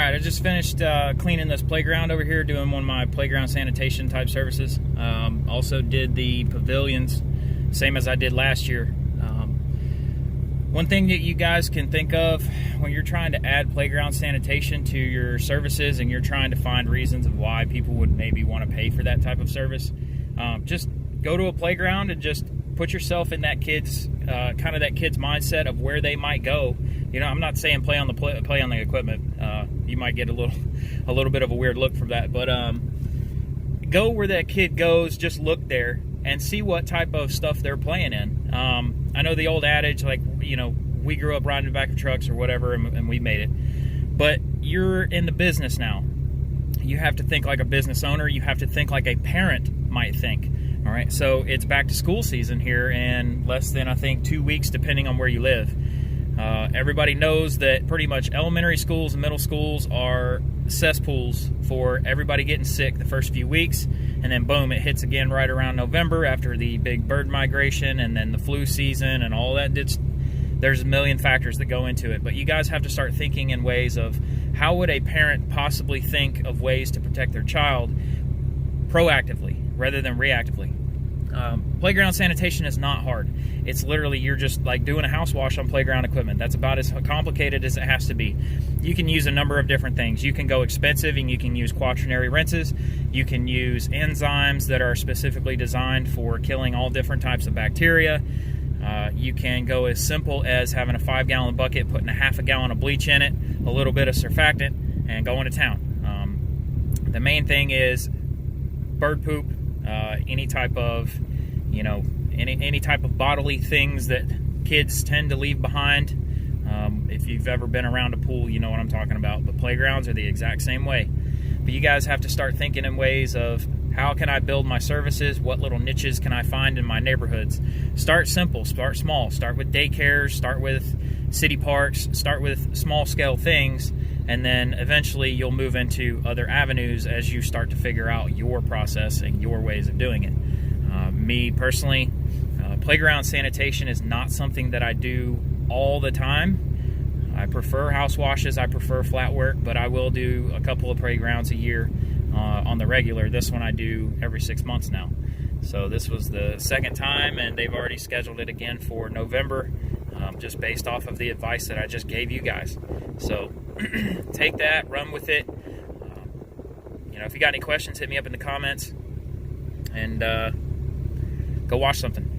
Alright, I just finished cleaning this playground over here, doing one of my playground sanitation type services. Also did the pavilions, same as I did last year. One thing that you guys can think of when you're trying to add playground sanitation to your services and you're trying to find reasons of why people would maybe want to pay for that type of service, just go to a playground and just put yourself in that kid's kind of that kid's mindset of where they might go. You know, I'm not saying play on the equipment. You might get a little bit of a weird look from that, but go where that kid goes. Just look there and see what type of stuff they're playing in. I know the old adage, like, you know, we grew up riding the back of trucks or whatever, and we made it. But you're in the business now. You have to think like a business owner. You have to think like a parent might think. All right, so it's back to school season here in less than, I think, 2 weeks, depending on where you live. Everybody knows that pretty much elementary schools and middle schools are cesspools for everybody getting sick the first few weeks, and then boom, it hits again right around November after the big bird migration and then the flu season and all that. There's a million factors that go into it, but you guys have to start thinking in ways of how would a parent possibly think of ways to protect their child proactively rather than reactively. Playground sanitation is not hard. It's literally, you're just like doing a house wash on playground equipment. That's about as complicated as it has to be. You can use a number of different things. You can go expensive and you can use quaternary rinses. You can use enzymes that are specifically designed for killing all different types of bacteria. You can go as simple as having a 5-gallon bucket, putting a half a gallon of bleach in it, a little bit of surfactant, and going to town. The main thing is bird poop, any type of, you know, any type of bodily things that kids tend to leave behind. If you've ever been around a pool, you know what I'm talking about. But playgrounds are the exact same way. But you guys have to start thinking in ways of how can I build my services? What little niches can I find in my neighborhoods? Start simple, start small. Start with daycares, start with city parks, start with small scale things, and then eventually you'll move into other avenues as you start to figure out your process and your ways of doing it. Me personally, playground sanitation is not something that I do all the time. I prefer house washes, I prefer flat work, but I will do a couple of playgrounds a year on the regular. This one I do every 6 months now. So this was the second time, and they've already scheduled it again for November, just based off of the advice that I just gave you guys. So take that, run with it. You know, if you got any questions, hit me up in the comments, and go watch something.